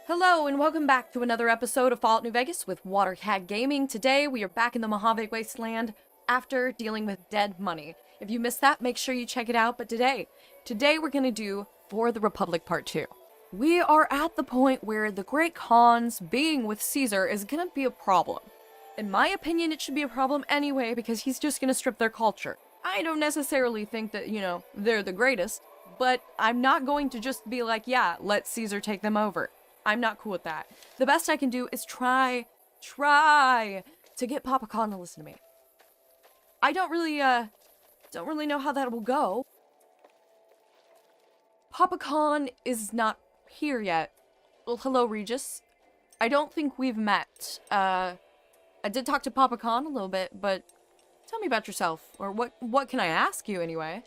Hello and welcome back to another episode of Fallout New Vegas with Watercat Gaming. Today we are back in the Mojave Wasteland after dealing with dead money. If you missed that, make sure you check it out. But today we're going to do For the Republic Part 2. We are at the point where the Great Khan's being with Caesar is going to be a problem. In my opinion, it should be a problem anyway because he's just going to strip their culture. I don't necessarily think that, they're the greatest, but I'm not going to just be like, yeah, let Caesar take them over. I'm not cool with that. The best I can do is try to get Papa Khan to listen to me. I don't really know how that will go. Papa Khan is not here yet. Well, hello, Regis. I don't think we've met. I did talk to Papa Khan a little bit, but tell me about yourself. Or what can I ask you, anyway?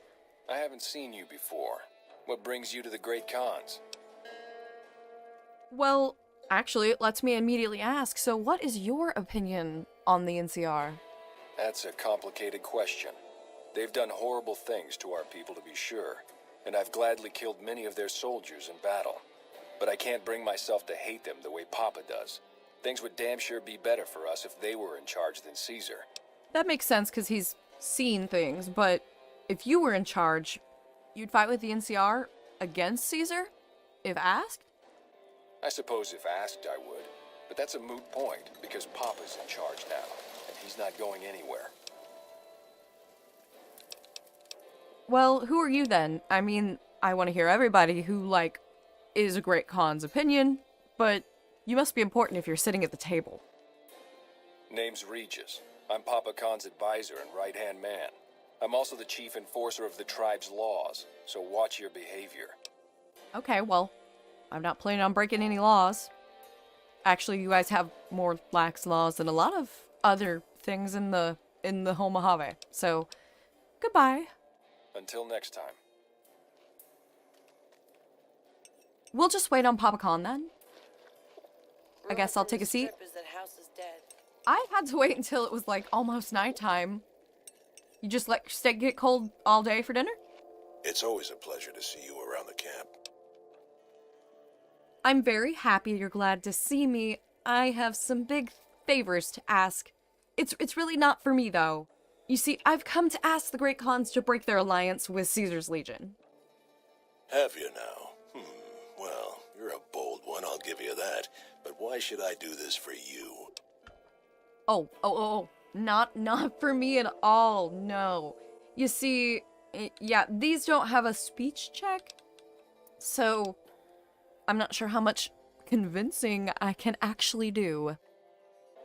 I haven't seen you before. What brings you to the Great Khans? Well, actually, it lets me immediately ask, so what is your opinion on the NCR? That's a complicated question. They've done horrible things to our people, to be sure, and I've gladly killed many of their soldiers in battle. But I can't bring myself to hate them the way Papa does. Things would damn sure be better for us if they were in charge than Caesar. That makes sense, because he's seen things, but if you were in charge, you'd fight with the NCR against Caesar? If asked? I suppose if asked, I would. But that's a moot point, because Papa's in charge now, and he's not going anywhere. Well, who are you then? I mean, I want to hear everybody who, is a Great Khan's opinion, but you must be important if you're sitting at the table. Name's Regis. I'm Papa Khan's advisor and right-hand man. I'm also the chief enforcer of the tribe's laws, so watch your behavior. Okay, well, I'm not planning on breaking any laws. Actually, you guys have more lax laws than a lot of other things in the whole Mojave. So, goodbye. Until next time. We'll just wait on Papa Khan then. I guess I'll take a seat. I had to wait until it was almost nighttime. You just let your steak get cold all day for dinner? It's always a pleasure to see you around the camp. I'm very happy you're glad to see me. I have some big favors to ask. It's really not for me, though. You see, I've come to ask the Great Khans to break their alliance with Caesar's Legion. Have you now? Well, you're a bold one, I'll give you that. But why should I do this for you? Oh. Not for me at all, no. You see, yeah, these don't have a speech check, so I'm not sure how much convincing I can actually do.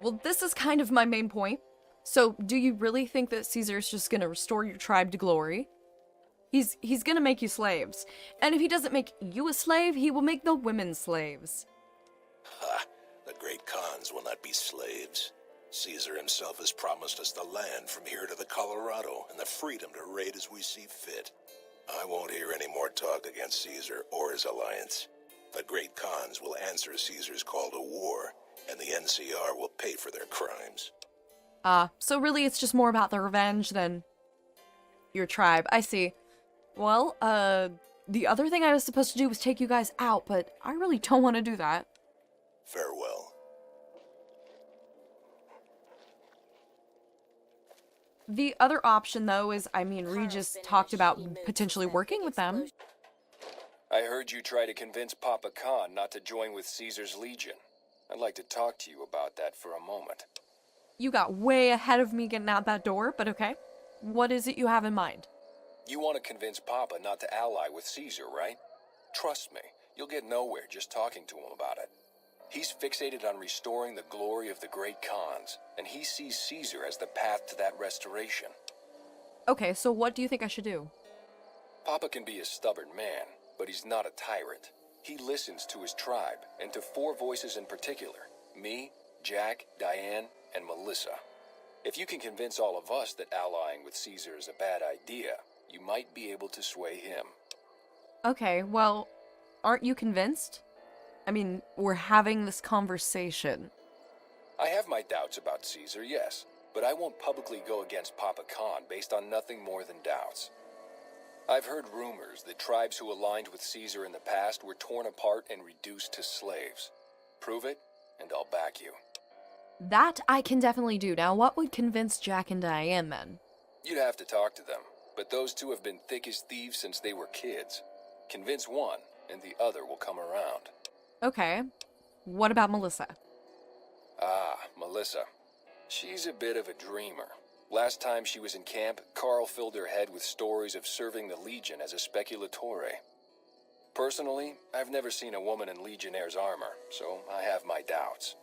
Well, this is kind of my main point. So, do you really think that Caesar's just gonna restore your tribe to glory? He's gonna make you slaves. And if he doesn't make you a slave, he will make the women slaves. Ha! The Great Khans will not be slaves. Caesar himself has promised us the land from here to the Colorado and the freedom to raid as we see fit. I won't hear any more talk against Caesar or his alliance. The Great Khans will answer Caesar's call to war, and the NCR will pay for their crimes. So really it's just more about the revenge than your tribe. I see. Well, the other thing I was supposed to do was take you guys out, but I really don't want to do that. Farewell. The other option, though, is, Regis talked about potentially working with them. I heard you try to convince Papa Khan not to join with Caesar's Legion. I'd like to talk to you about that for a moment. You got way ahead of me getting out that door, but okay. What is it you have in mind? You want to convince Papa not to ally with Caesar, right? Trust me, you'll get nowhere just talking to him about it. He's fixated on restoring the glory of the Great Khans, and he sees Caesar as the path to that restoration. Okay, so what do you think I should do? Papa can be a stubborn man, but he's not a tyrant. He listens to his tribe, and to 4 voices in particular. Me, Jack, Diane, and Melissa. If you can convince all of us that allying with Caesar is a bad idea, you might be able to sway him. Okay, well, aren't you convinced? We're having this conversation. I have my doubts about Caesar, yes, but I won't publicly go against Papa Khan based on nothing more than doubts. I've heard rumors that tribes who aligned with Caesar in the past were torn apart and reduced to slaves. Prove it, and I'll back you. That I can definitely do. Now, what would convince Jack and Diane then? You'd have to talk to them, but those two have been thick as thieves since they were kids. Convince one, and the other will come around. Okay. What about Melissa? Ah, Melissa. She's a bit of a dreamer. Last time she was in camp, Carl filled her head with stories of serving the Legion as a speculatore. Personally, I've never seen a woman in Legionnaire's armor, so I have my doubts.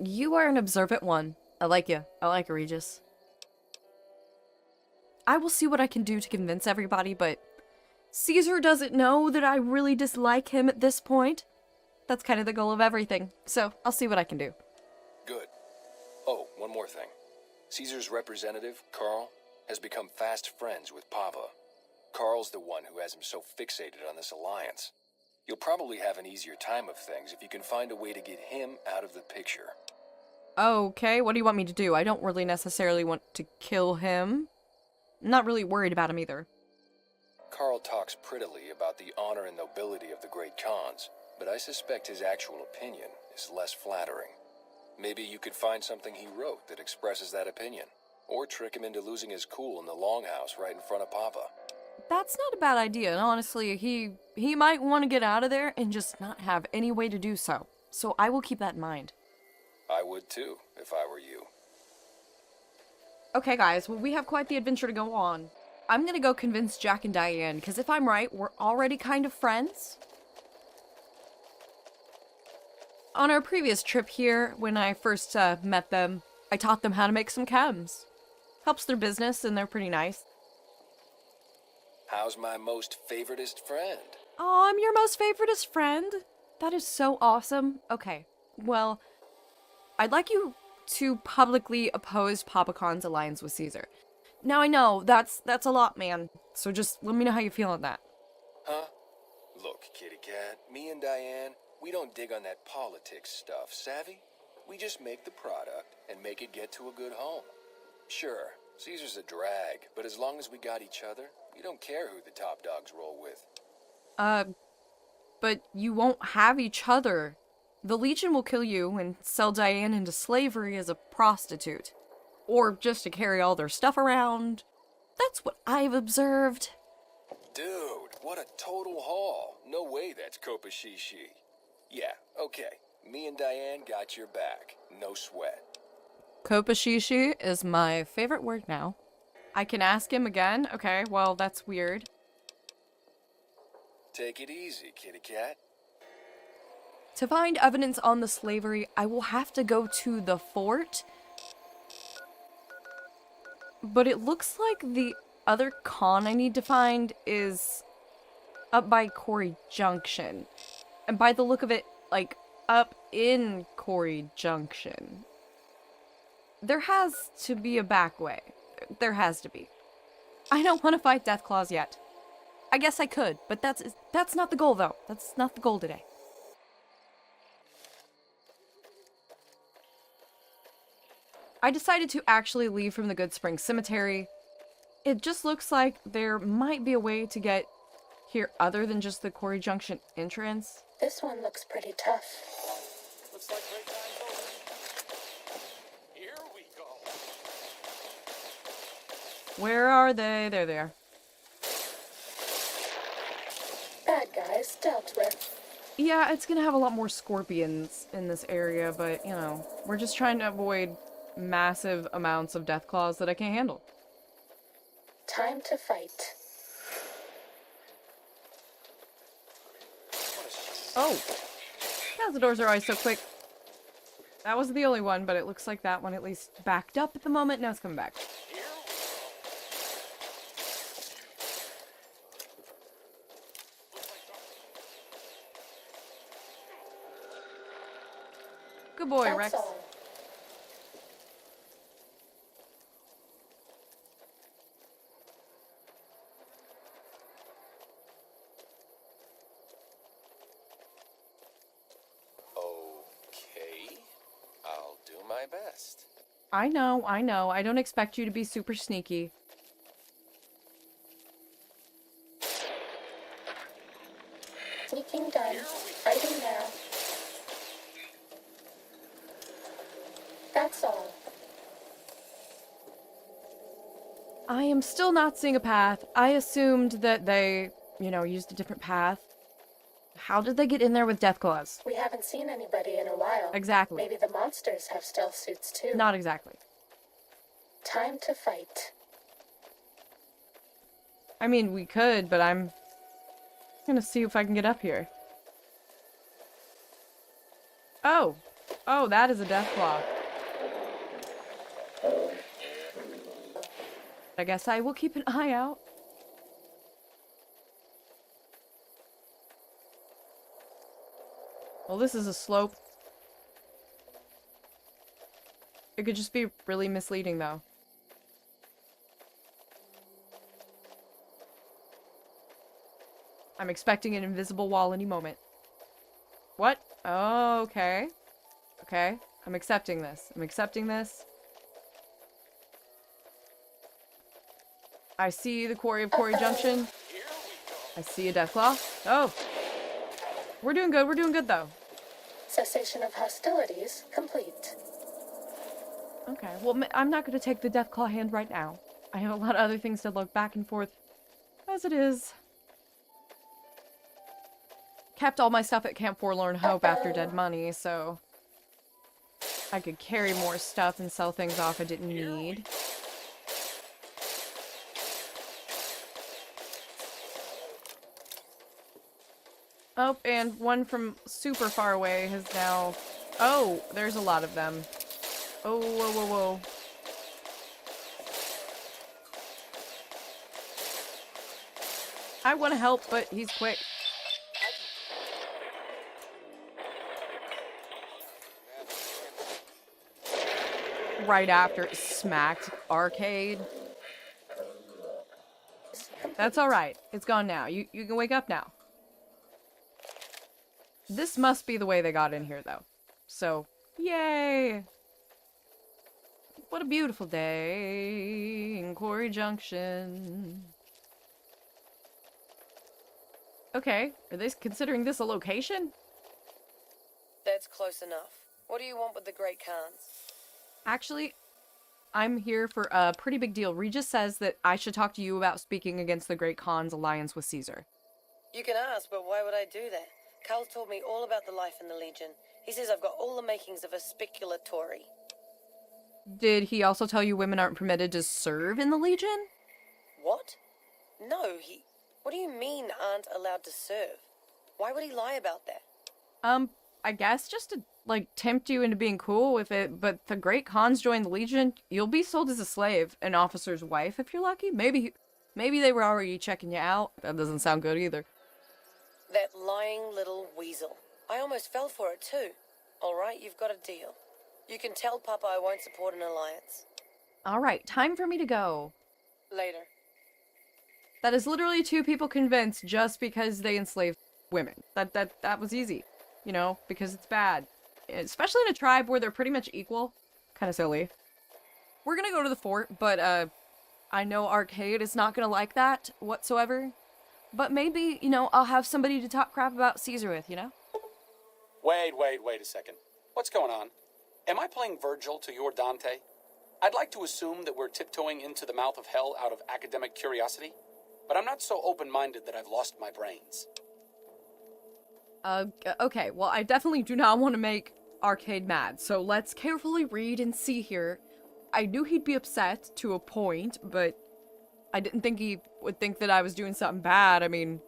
You are an observant one. I like you. I like you, Regis. I will see what I can do to convince everybody, but Caesar doesn't know that I really dislike him at this point. That's kind of the goal of everything, so I'll see what I can do. Good. Oh, one more thing. Caesar's representative, Carl, has become fast friends with Papa. Carl's the one who has him so fixated on this alliance. You'll probably have an easier time of things if you can find a way to get him out of the picture. Okay, what do you want me to do? I don't really necessarily want to kill him. I'm not really worried about him either. Carl talks prettily about the honor and nobility of the great Khans, but I suspect his actual opinion is less flattering. Maybe you could find something he wrote that expresses that opinion, or trick him into losing his cool in the longhouse right in front of Papa. That's not a bad idea, and honestly, he might want to get out of there and just not have any way to do so. So I will keep that in mind. I would too, if I were you. Okay, guys, well, we have quite the adventure to go on. I'm gonna go convince Jack and Diane, because if I'm right, we're already kind of friends. On our previous trip here, when I first met them, I taught them how to make some chems. Helps their business, and they're pretty nice. How's my most favoritist friend? Oh, I'm your most favoritist friend? That is so awesome. Okay, well, I'd like you to publicly oppose Papa Khan's alliance with Caesar. Now I know, that's a lot, man. So just let me know how you feel on that. Huh? Look, kitty cat, me and Diane, we don't dig on that politics stuff, savvy? We just make the product and make it get to a good home. Sure, Caesar's a drag, but as long as we got each other, we don't care who the top dogs roll with. But you won't have each other. The Legion will kill you and sell Diane into slavery as a prostitute. Or just to carry all their stuff around. That's what I've observed. Dude, what a total haul. No way that's Kopashishi. Yeah, okay. Me and Diane got your back. No sweat. Kopashishi is my favorite word now. I can ask him again? Okay, well, that's weird. Take it easy, kitty cat. To find evidence on the slavery, I will have to go to the fort. But it looks like the other Khan I need to find is up by Quarry Junction. And by the look of it, like, up in Quarry Junction. There has to be a back way. There has to be. I don't want to fight Deathclaws yet. I guess I could, but that's not the goal, though. That's not the goal today. I decided to actually leave from the Good Spring Cemetery. It just looks like there might be a way to get here other than just the Quarry Junction entrance. This one looks pretty tough. Looks like great time's over. Here we go. Where are they? There they are. Bad guys dealt with. Yeah, it's gonna have a lot more scorpions in this area, but, you know, we're just trying to avoid massive amounts of Deathclaws that I can't handle. Time to fight. Oh! Cazadors are always so quick. That was the only one, but it looks like that one at least backed up at the moment. Now it's coming back. Good boy, That's Rex. all. Okay. I'll do my best. I know. I don't expect you to be super sneaky. Sneaking done. Fighting now. That's all. I am still not seeing a path. I assumed that they, used a different path. How did they get in there with death claws? We haven't seen anybody in a while. Exactly. Maybe the monsters have stealth suits too. Not exactly. Time to fight. I mean, we could, but I'm gonna see if I can get up here. Oh! Oh, that is a death claw. I guess I will keep an eye out. Well, this is a slope. It could just be really misleading, though. I'm expecting an invisible wall any moment. What? Oh, okay. Okay. I'm accepting this. I'm accepting this. I see the quarry of Quarry Junction. I see a death claw. Oh! We're doing good. We're doing good, though. Cessation of hostilities complete. Okay. Well, I'm not going to take the death claw hand right now. I have a lot of other things to look back and forth as it is. Kept all my stuff at Camp Forlorn Hope after Dead Money, so I could carry more stuff and sell things off I didn't need. Oh, and one from super far away has now... Oh, there's a lot of them. Oh, whoa, whoa, whoa. I want to help, but he's quick. Right after it smacked Arcade. That's alright. It's gone now. You can wake up now. This must be the way they got in here, though. So, yay! What a beautiful day in Quarry Junction. Okay, are they considering this a location? That's close enough. What do you want with the Great Khans? Actually, I'm here for a pretty big deal. Regis says that I should talk to you about speaking against the Great Khan's alliance with Caesar. You can ask, but why would I do that? Carl told me all about the life in the Legion. He says I've got all the makings of a speculatory. Did he also tell you women aren't permitted to serve in the Legion? What? No, What do you mean aren't allowed to serve? Why would he lie about that? I guess just to, tempt you into being cool with it, but the Great Khans join the Legion, you'll be sold as a slave, an officer's wife if you're lucky. Maybe they were already checking you out. That doesn't sound good either. That lying little weasel. I almost fell for it too. Alright, you've got a deal. You can tell Papa I won't support an alliance. Alright, time for me to go. Later. That is literally two people convinced just because they enslaved women. That was easy. Because it's bad. Especially in a tribe where they're pretty much equal. Kind of silly. We're gonna go to the fort, but, I know Arcade is not gonna like that whatsoever. But maybe, I'll have somebody to talk crap about Caesar with, Wait a second. What's going on? Am I playing Virgil to your Dante? I'd like to assume that we're tiptoeing into the mouth of hell out of academic curiosity, but I'm not so open-minded that I've lost my brains. Okay, well, I definitely do not want to make Arcade mad, so let's carefully read and see here. I knew he'd be upset to a point, but I didn't think he would think that I was doing something bad. I mean,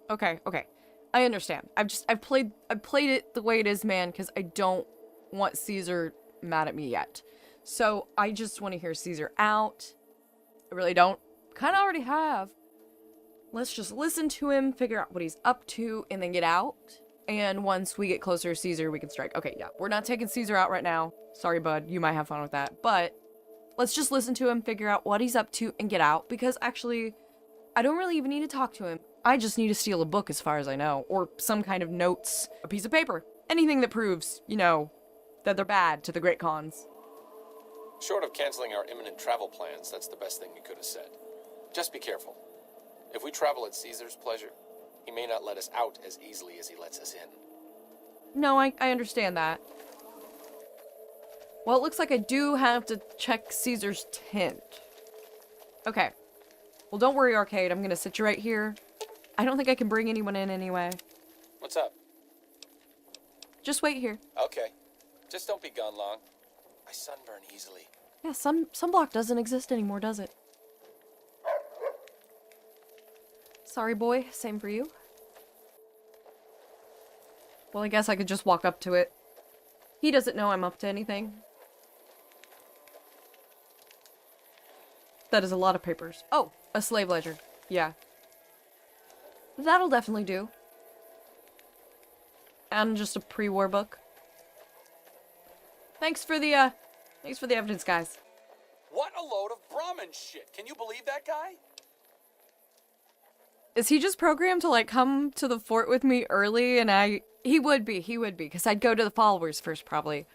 okay. I understand. I've played it the way it is, man, because I don't want Caesar mad at me yet. So I just want to hear Caesar out. I really don't. Kind of already have. Let's just listen to him, figure out what he's up to, and then get out. And once we get closer to Caesar, we can strike. Okay, yeah. We're not taking Caesar out right now. Sorry, bud. You might have fun with that. But let's just listen to him, figure out what he's up to, and get out. Because actually, I don't really even need to talk to him. I just need to steal a book as far as I know. Or some kind of notes. A piece of paper. Anything that proves, that they're bad to the Great Khans. Short of canceling our imminent travel plans, that's the best thing you could have said. Just be careful. If we travel at Caesar's pleasure, he may not let us out as easily as he lets us in. No, I understand that. Well, it looks like I do have to check Caesar's tent. Okay. Well, don't worry, Arcade. I'm gonna sit you right here. I don't think I can bring anyone in anyway. What's up? Just wait here. Okay. Just don't be gone long. I sunburn easily. Yeah, sunblock doesn't exist anymore, does it? Sorry, boy. Same for you. Well, I guess I could just walk up to it. He doesn't know I'm up to anything. That is a lot of papers. Oh, a slave ledger. Yeah. That'll definitely do. And just a pre-war book. Thanks for the evidence, guys. What a load of Brahmin shit. Can you believe that guy? Is he just programmed to, like, come to the fort with me early? And he would be, because I'd go to the followers first, probably.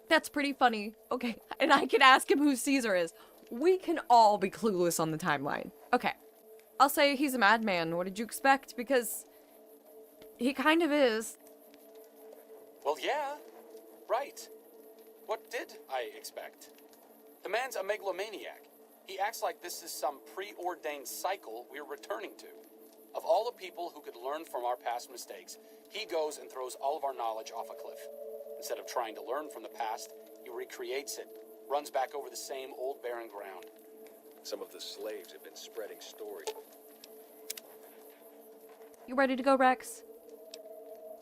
That's pretty funny. Okay, and I can ask him who Caesar is. We can all be clueless on the timeline. Okay. I'll say he's a madman. What did you expect? Because he kind of is. Well, yeah. Right. What did I expect? The man's a megalomaniac. He acts like this is some preordained cycle we're returning to. Of all the people who could learn from our past mistakes, he goes and throws all of our knowledge off a cliff. Instead of trying to learn from the past, he recreates it, runs back over the same old barren ground. Some of the slaves have been spreading stories. You ready to go, Rex?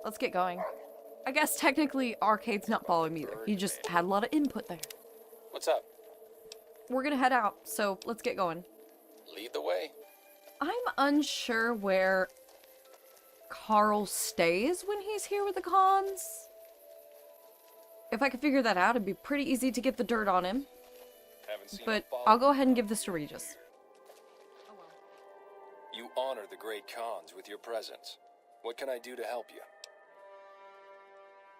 Let's get going. I guess technically Arcade's not following me either. He just had a lot of input there. What's up? We're gonna head out, so let's get going. Lead the way. I'm unsure where Carl stays when he's here with the cons. If I could figure that out, it'd be pretty easy to get the dirt on him. But I'll go ahead and give this to Regis. You honor the great cons with your presence. What can I do to help you?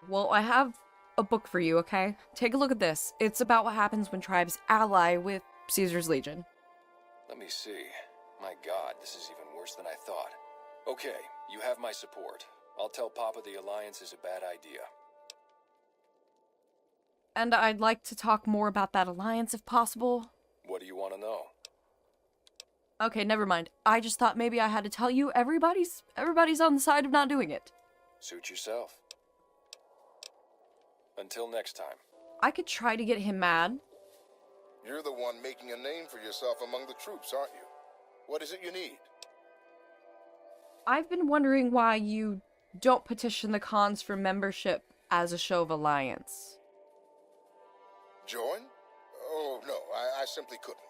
Well, I have a book for you, okay? Take a look at this. It's about what happens when tribes ally with Caesar's Legion. Let me see. My God, this is even worse than I thought. Okay, you have my support. I'll tell Papa the alliance is a bad idea. And I'd like to talk more about that alliance if possible. What do you want to know? Okay, never mind. I just thought maybe I had to tell you everybody's on the side of not doing it. Suit yourself. Until next time. I could try to get him mad. You're the one making a name for yourself among the troops, aren't you? What is it you need? I've been wondering why you don't petition the cons for membership as a show of alliance. Join? Oh, no, I simply couldn't.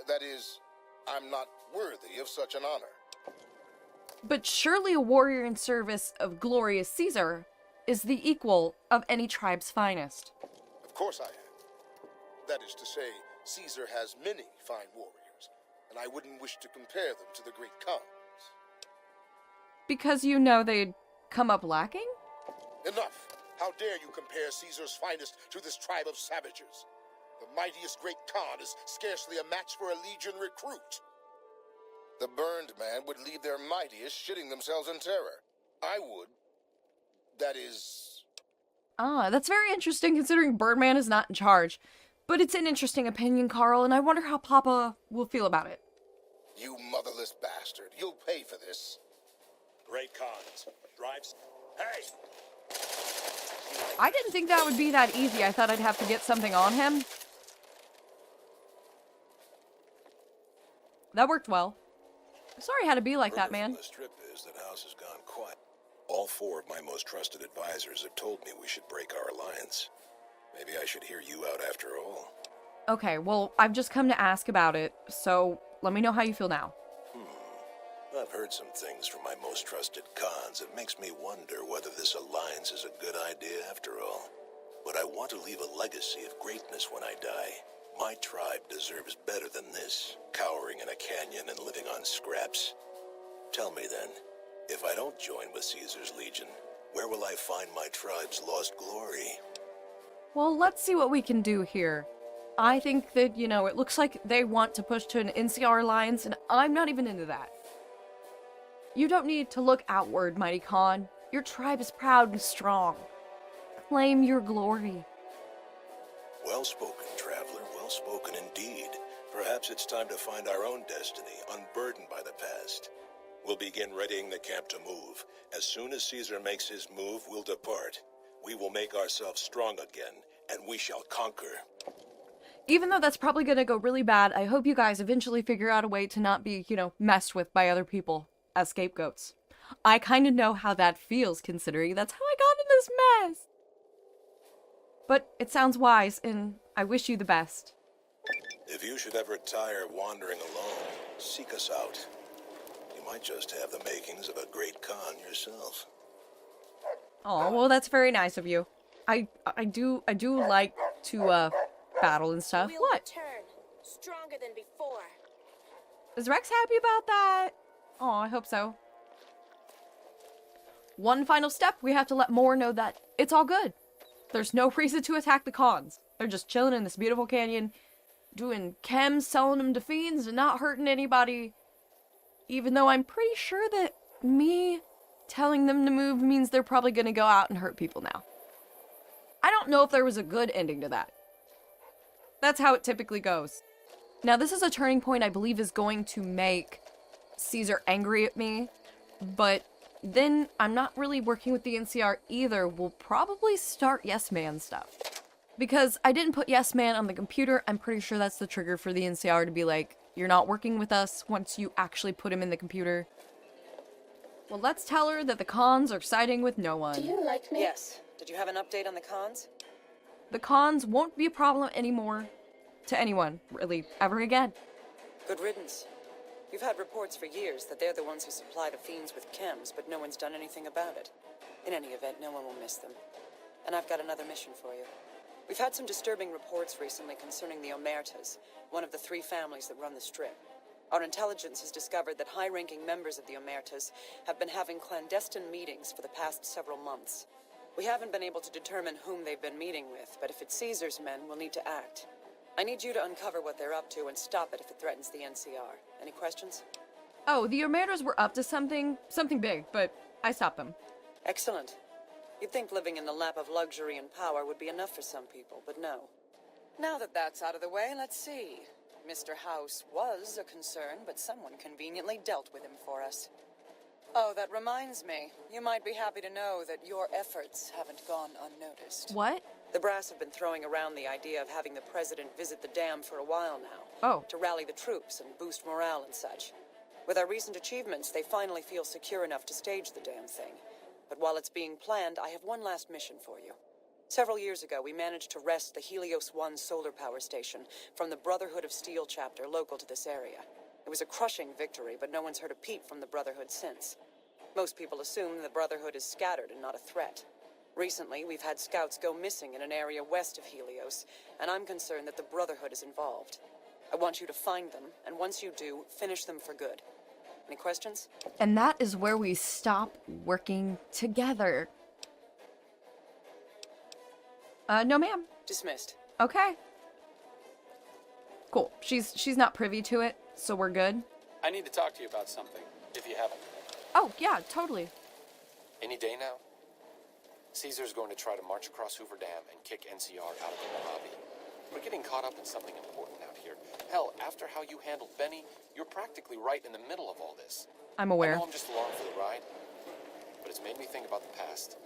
That is, I'm not worthy of such an honor. But surely a warrior in service of glorious Caesar is the equal of any tribe's finest. Of course I am. That is to say, Caesar has many fine warriors, and I wouldn't wish to compare them to the great cons. Because you know they'd come up lacking? Enough! How dare you compare Caesar's finest to this tribe of savages? The mightiest great Khan is scarcely a match for a legion recruit. The burned man would leave their mightiest shitting themselves in terror. I would. That is... Ah, that's very interesting considering Birdman is not in charge. But it's an interesting opinion, Carl, and I wonder how Papa will feel about it. You motherless bastard. You'll pay for this. Great cons. Drives. Hey! I didn't think that would be that easy. I thought I'd have to get something on him. That worked well. I'm sorry it had to be like that, man. The strip is that house has gone quiet. All four of my most trusted advisors have told me we should break our alliance. Maybe I should hear you out after all. Okay, well, I've just come to ask about it, so let me know how you feel now. I've heard some things from my most trusted cons. It makes me wonder whether this alliance is a good idea after all. But I want to leave a legacy of greatness when I die. My tribe deserves better than this, cowering in a canyon and living on scraps. Tell me then, if I don't join with Caesar's Legion, where will I find my tribe's lost glory? Well, let's see what we can do here. I think that, it looks like they want to push to an NCR alliance, and I'm not even into that. You don't need to look outward, Mighty Khan. Your tribe is proud and strong. Claim your glory. Well spoken, traveler. Well spoken indeed. Perhaps it's time to find our own destiny, unburdened by the past. We'll begin readying the camp to move. As soon as Caesar makes his move, we'll depart. We will make ourselves strong again, and we shall conquer. Even though that's probably gonna go really bad, I hope you guys eventually figure out a way to not be, messed with by other people as scapegoats. I kind of know how that feels, considering that's how I got in this mess. But it sounds wise, and I wish you the best. If you should ever tire wandering alone, seek us out. You might just have the makings of a great Khan yourself. Oh, well, that's very nice of you. I do like to battle and stuff. We'll What? return, stronger than before. Is Rex happy about that? Oh, I hope so. One final step, we have to let Moore know that it's all good. There's no reason to attack the Khans. They're just chilling in this beautiful canyon, doing chems, selling them to fiends, and not hurting anybody. Even though I'm pretty sure that me telling them to move means they're probably gonna go out and hurt people now. I don't know if there was a good ending to that. That's how it typically goes. Now, this is a turning point I believe is going to make Caesar angry at me, but then I'm not really working with the NCR either. We'll probably start Yes Man stuff. Because I didn't put Yes Man on the computer, I'm pretty sure that's the trigger for the NCR to be like, you're not working with us once you actually put him in the computer. Well, let's tell her that the Khans are siding with no Do one. you like me? Yes. Did you have an update on the cons? The Khans won't be a problem anymore to anyone, really, ever again. Good riddance. You've had reports for years that they're the ones who supply the fiends with chems, but no one's done anything about it. In any event, no one will miss them. And I've got another mission for you. We've had some disturbing reports recently concerning the Omertas, one of the 3 families that run the Strip. Our intelligence has discovered that high-ranking members of the Omertas have been having clandestine meetings for the past several months. We haven't been able to determine whom they've been meeting with, but if it's Caesar's men, we'll need to act. I need you to uncover what they're up to and stop it if it threatens the NCR. Any questions? Oh, the Omertas were up to something big, but I stopped them. Excellent. You'd think living in the lap of luxury and power would be enough for some people, but no. Now that that's out of the way, let's see. Mr. House was a concern, but someone conveniently dealt with him for us. Oh, that reminds me. You might be happy to know that your efforts haven't gone unnoticed. What? The brass have been throwing around the idea of having the president visit the dam for a while now. Oh. To rally the troops and boost morale and such. With our recent achievements, they finally feel secure enough to stage the damn thing. But while it's being planned, I have one last mission for you. Several years ago, we managed to wrest the Helios 1 solar power station from the Brotherhood of Steel chapter local to this area. It was a crushing victory, but no one's heard a peep from the Brotherhood since. Most people assume the Brotherhood is scattered and not a threat. Recently, we've had scouts go missing in an area west of Helios, and I'm concerned that the Brotherhood is involved. I want you to find them, and once you do, finish them for good. Any questions? And that is where we stop working together. No ma'am. Dismissed. Okay. Cool. She's not privy to it, so we're good. I need to talk to you about something, if you haven't. Oh, yeah, totally. Any day now? Caesar's going to try to march across Hoover Dam and kick NCR out of the Mojave. We're getting caught up in something important out here. Hell, after how you handled Benny, you're practically right in the middle of all this. I'm I aware. know I'm just along for the ride, but it's made me think about the past,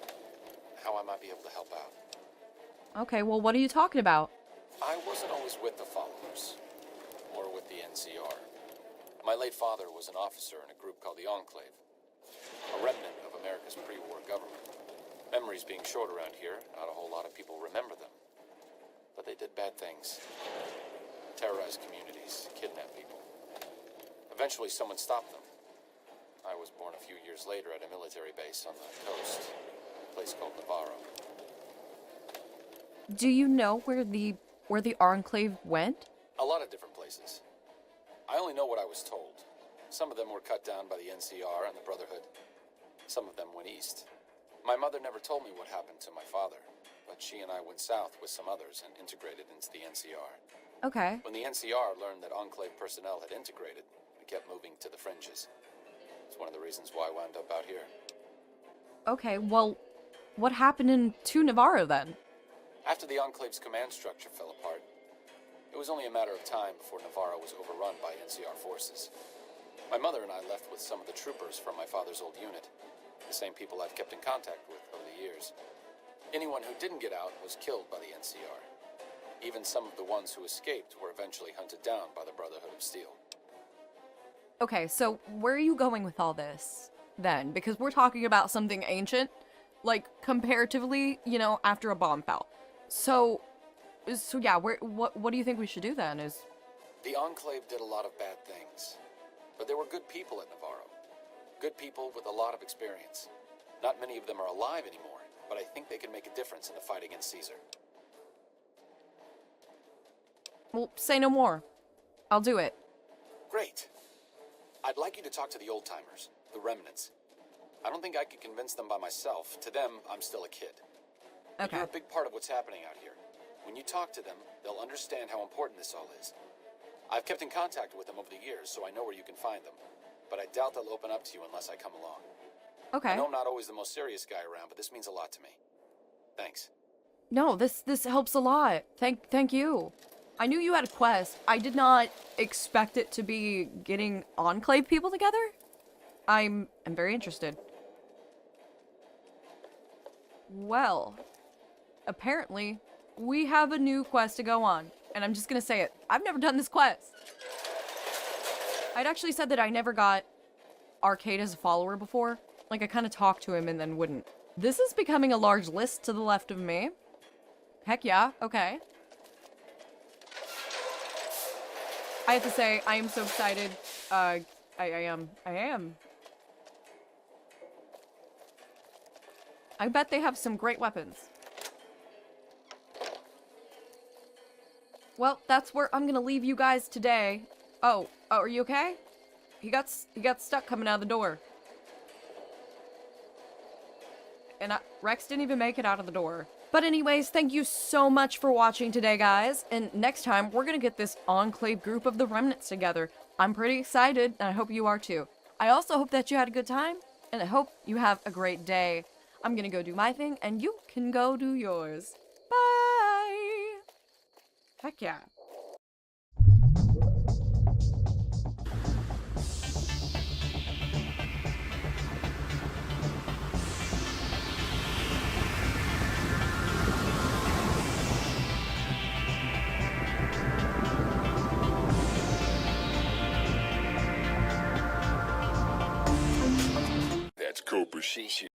how I might be able to help out. Okay, well, what are you talking about? I wasn't always with the followers, or with the NCR. My late father was an officer in a group called the Enclave, a remnant of America's pre-war government. Memories being short around here, not a whole lot of people remember them. But they did bad things. Terrorized communities, kidnapped people. Eventually someone stopped them. I was born a few years later at a military base on the coast, a place called Navarro. Do you know where the Enclave went? A lot of different places. I only know what I was told. Some of them were cut down by the NCR and the Brotherhood. Some of them went east. My mother never told me what happened to my father, but she and I went south with some others and integrated into the NCR. Okay. When the NCR learned that Enclave personnel had integrated, we kept moving to the fringes. It's one of the reasons why I wound up out here. Okay, well, what happened to Navarro then? After the Enclave's command structure fell apart, it was only a matter of time before Navarro was overrun by NCR forces. My mother and I left with some of the troopers from my father's old unit, the same people I've kept in contact with over the years. Anyone who didn't get out was killed by the NCR. Even some of the ones who escaped were eventually hunted down by the Brotherhood of Steel. Okay, so where are you going with all this, then? Because we're talking about something ancient, like, comparatively, you know, after a bomb fell. So yeah, what do you think we should do, then? The Enclave did a lot of bad things, but there were good people at Navarro. Good people with a lot of experience. Not many of them are alive anymore, but I think they can make a difference in the fight against Caesar. Well, say no more. I'll do it. Great. I'd like you to talk to the old-timers, the remnants. I don't think I could convince them by myself. To them, I'm still a kid. But Okay. you're a big part of what's happening out here. When you talk to them, they'll understand how important this all is. I've kept in contact with them over the years, so I know where you can find them. But I doubt they'll open up to you unless I come along. Okay. I know I'm not always the most serious guy around, but this means a lot to me. Thanks. No, this helps a lot. Thank you. I knew you had a quest. I did not expect it to be getting Enclave people together. I'm very interested. Well, apparently, we have a new quest to go on. And I'm just gonna say it. I've never done this quest. I'd actually said that I never got Arcade as a follower before. Like, I kind of talked to him and then wouldn't. This is becoming a large list to the left of me. Heck yeah, okay. I have to say, I am so excited. I am. I bet they have some great weapons. Well, that's where I'm gonna leave you guys today. Oh, are you okay? He got stuck coming out of the door. And Rex didn't even make it out of the door. But anyways, thank you so much for watching today, guys. And next time, we're gonna get this Enclave group of the Remnants together. I'm pretty excited, and I hope you are too. I also hope that you had a good time, and I hope you have a great day. I'm gonna go do my thing, and you can go do yours. Bye! Heck yeah. That's Cobra Shishi.